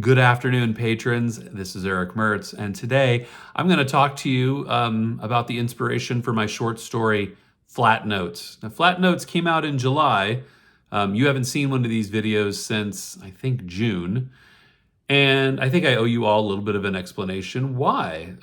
Good afternoon, patrons. This is Erick Mertz, and today I'm going to talk to you about the inspiration for my short story, Flat Notes. Now, Flat Notes came out in July. You haven't seen one of these videos since, I think, June. And I think I owe you all a little bit of an explanation why.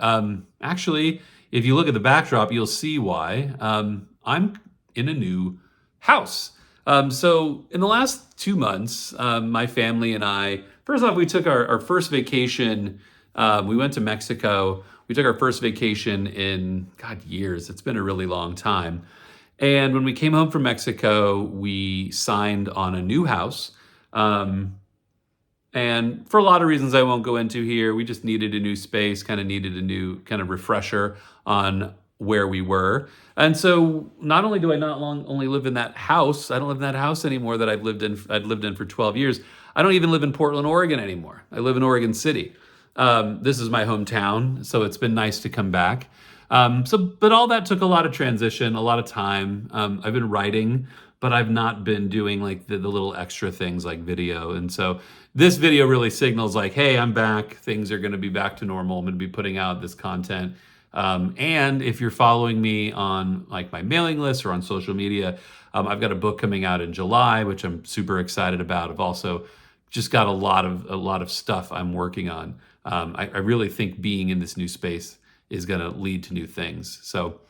Actually, if you look at the backdrop, you'll see why. I'm in a new house. So in the last 2 months, my family and I, first off, we took our first vacation. We went to Mexico. We took our first vacation in, God, years. It's been a really long time. And when we came home from Mexico, we signed on a new house. And for a lot of reasons I won't go into here, we just needed a new space, kind of needed a new kind of refresher on where we were. And so not only do I not only live in that house, I don't live in that house anymore that I'd lived in for 12 years. I don't even live in Portland, Oregon anymore. I live in Oregon City. This is my hometown, so it's been nice to come back. But all that took a lot of transition, a lot of time. I've been writing, but I've not been doing like the little extra things like video. And so this video really signals like, hey, I'm back. Things are going to be back to normal. I'm going to be putting out this content. And if you're following me on like my mailing list or on social media, I've got a book coming out in July, which I'm super excited about. I've also just got a lot of stuff I'm working on. I really think being in this new space is going to lead to new things. So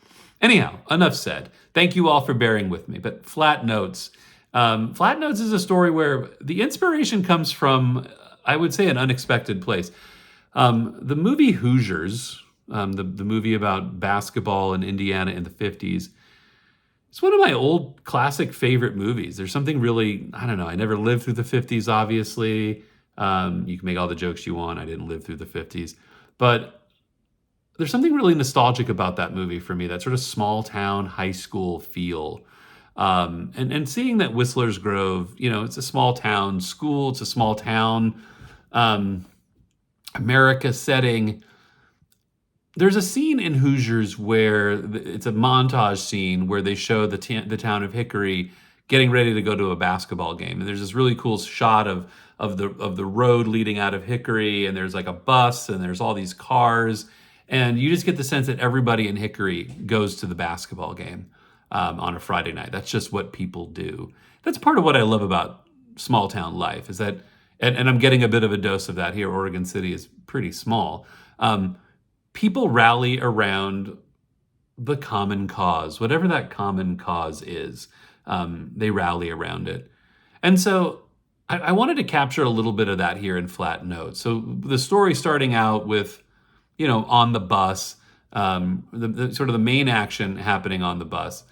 anyhow, enough said. Thank you all for bearing with me. But Flat Notes. Flat Notes is a story where the inspiration comes from, I would say, an unexpected place. The movie Hoosiers, the movie about basketball in Indiana in the 50s, it's one of my old classic favorite movies. There's something really, I don't know, I never lived through the 50s, obviously. You can make all the jokes you want. I didn't live through the 50s. But there's something really nostalgic about that movie for me, that sort of small town high school feel. And seeing that Whistler's Grove, it's a small town school, it's a small town America setting. There's a scene in Hoosiers where it's a montage scene where they show the town of Hickory getting ready to go to a basketball game. And there's this really cool shot of the road leading out of Hickory, and there's like a bus and there's all these cars. And you just get the sense that everybody in Hickory goes to the basketball game on a Friday night. That's just what people do. That's part of what I love about small town life, is that, and I'm getting a bit of a dose of that here. Oregon City is pretty small. People rally around the common cause, whatever that common cause is. They rally around it. And so I wanted to capture a little bit of that here in Flat Notes. So the story starting out with, on the bus, the sort of the main action happening on the bus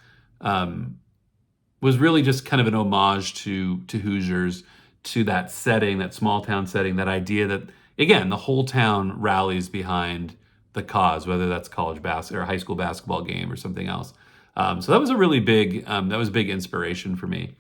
was really just kind of an homage to Hoosiers, to that setting, that small town setting, that idea that, again, the whole town rallies behind the cause, whether that's college basketball or high school basketball game or something else. So that was a really big, big inspiration for me.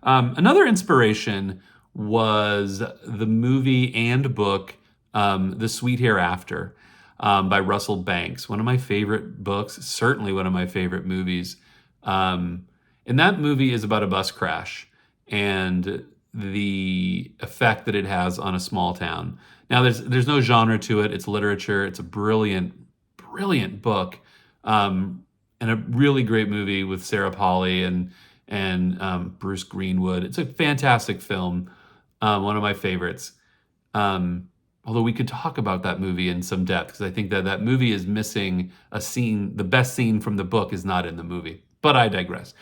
Another inspiration was the movie and book, The Sweet Hereafter, by Russell Banks. One of my favorite books, certainly one of my favorite movies. And that movie is about a bus crash and the effect that it has on a small town. Now, there's no genre to it. It's literature. It's a brilliant, brilliant book, and a really great movie with Sarah Polley and Bruce Greenwood. It's a fantastic film, one of my favorites. Although we could talk about that movie in some depth, because I think that movie is missing a scene. The best scene from the book is not in the movie, but I digress.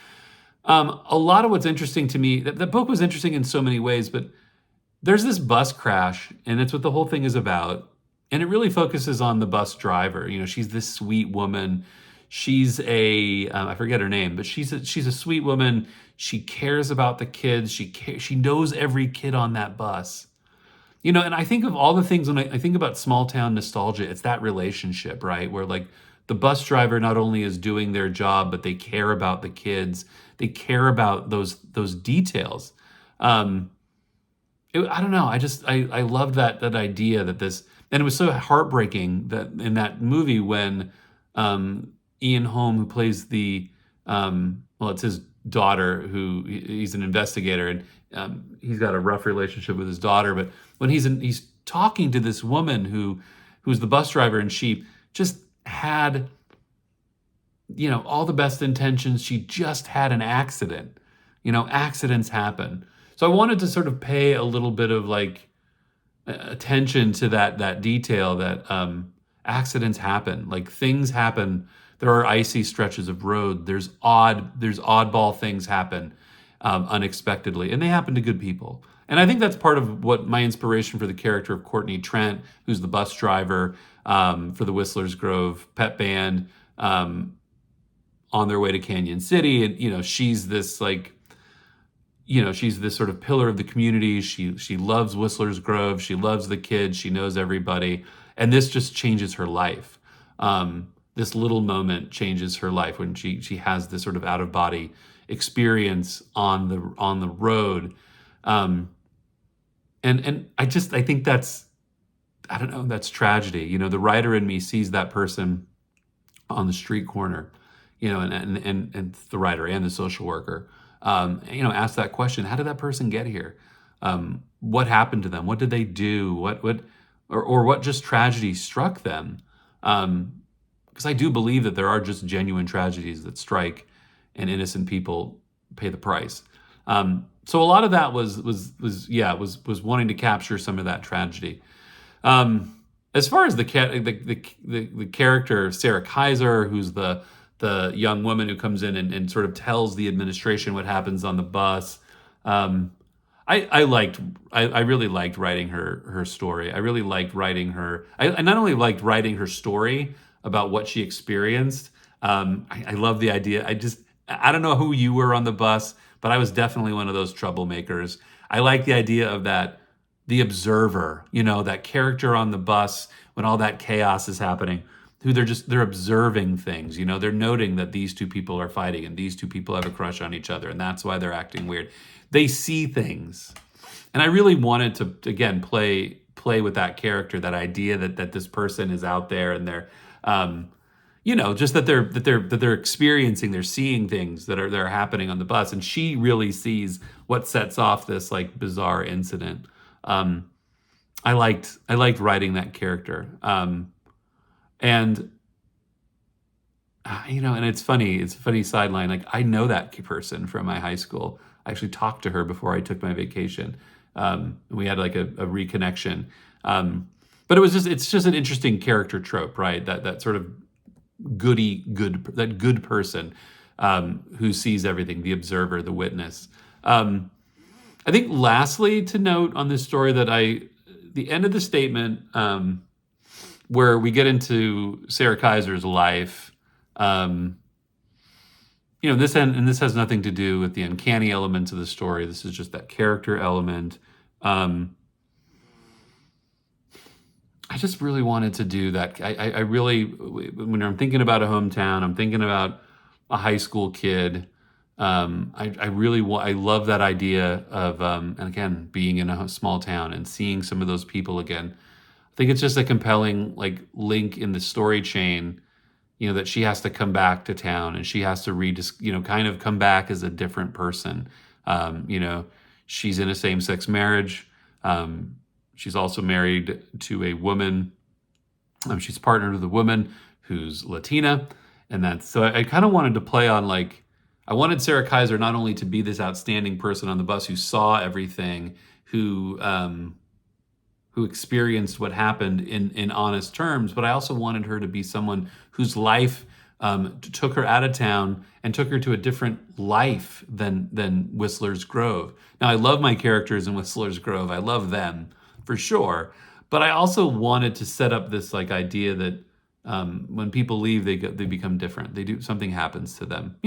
A lot of what's interesting to me, the book was interesting in so many ways, but there's this bus crash, and it's what the whole thing is about. And it really focuses on the bus driver. She's this sweet woman. She's I forget her name, but she's a sweet woman. She cares about the kids. She knows every kid on that bus. And I think of all the things when I think about small town nostalgia, it's that relationship, right? Where like the bus driver not only is doing their job, but they care about the kids. They care about those details. I don't know. I loved that idea that this, and it was so heartbreaking that in that movie when Ian Holm, who plays it's his daughter, he's an investigator, and he's got a rough relationship with his daughter, but when he's talking to this woman who's the bus driver, and she just had, all the best intentions. She just had an accident. Accidents happen. So I wanted to sort of pay a little bit of like attention to that detail that accidents happen, like things happen. There are icy stretches of road. There's oddball things happen unexpectedly, and they happen to good people. And I think that's part of what my inspiration for the character of Courtney Trent, who's the bus driver for the Whistler's Grove Pet Band, on their way to Canyon City. And, she's this like, she's this sort of pillar of the community. She loves Whistler's Grove. She loves the kids. She knows everybody. And this just changes her life. This little moment changes her life when she has this sort of out of body experience on the road. And I think that's, I don't know, that's tragedy. The writer in me sees that person on the street corner, and the writer and the social worker, ask that question: how did that person get here? What happened to them? What did they do? What just tragedy struck them? Because I do believe that there are just genuine tragedies that strike, and innocent people pay the price. So a lot of that was wanting to capture some of that tragedy. As far as the character Sarah Kaiser, who's the young woman who comes in and sort of tells the administration what happens on the bus, I really liked writing her story. I really liked writing her. I not only liked writing her story about what she experienced. I love the idea. I don't know who you were on the bus, but I was definitely one of those troublemakers. I like the idea of the observer, that character on the bus when all that chaos is happening, who they're observing things, they're noting that these two people are fighting and these two people have a crush on each other, and that's why they're acting weird. They see things. And I really wanted to, again, play with that character, that idea that this person is out there and they're, just that they're experiencing, they're seeing things that are happening on the bus, and she really sees what sets off this like bizarre incident. I liked writing that character, and and it's funny. It's a funny sideline. Like, I know that person from my high school. I actually talked to her before I took my vacation. We had like a reconnection. But it's just an interesting character trope, right? That sort of good person who sees everything, the observer, the witness. I think lastly to note on this story that the end of the statement, where we get into Sarah Kaiser's life, this has nothing to do with the uncanny elements of the story. This is just that character element. I just really wanted to do that. I really, when I'm thinking about a hometown, I'm thinking about a high school kid. I love that idea of, and again, being in a small town and seeing some of those people again. I think it's just a compelling like link in the story chain, that she has to come back to town and she has to kind of come back as a different person. She's in a same-sex marriage. She's also married to a woman. She's partnered with a woman who's Latina. And so I kind of wanted to play on like, I wanted Sarah Kaiser not only to be this outstanding person on the bus who saw everything, who experienced what happened in honest terms, but I also wanted her to be someone whose life took her out of town and took her to a different life than Whistler's Grove. Now, I love my characters in Whistler's Grove. I love them for sure. But I also wanted to set up this like idea that when people leave, they become different. Something happens to them.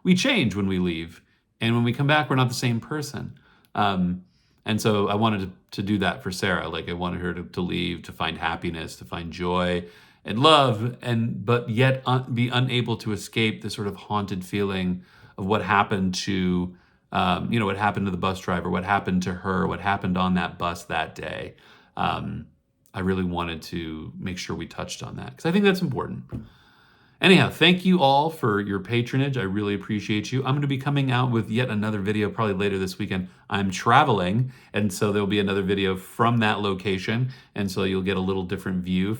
We change when we leave. And when we come back, we're not the same person. And so I wanted to do that for Sarah. Like, I wanted her to leave, to find happiness, to find joy and love, but yet be unable to escape the sort of haunted feeling of what happened to, what happened to the bus driver, what happened to her, what happened on that bus that day. I really wanted to make sure we touched on that because I think that's important. Anyhow, thank you all for your patronage. I really appreciate you. I'm going to be coming out with yet another video probably later this weekend. I'm traveling, and so there'll be another video from that location, and so you'll get a little different view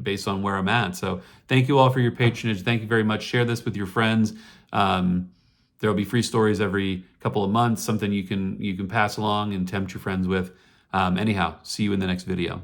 based on where I'm at. So thank you all for your patronage. Thank you very much. Share this with your friends. There'll be free stories every couple of months, something you can pass along and tempt your friends with. Anyhow, see you in the next video.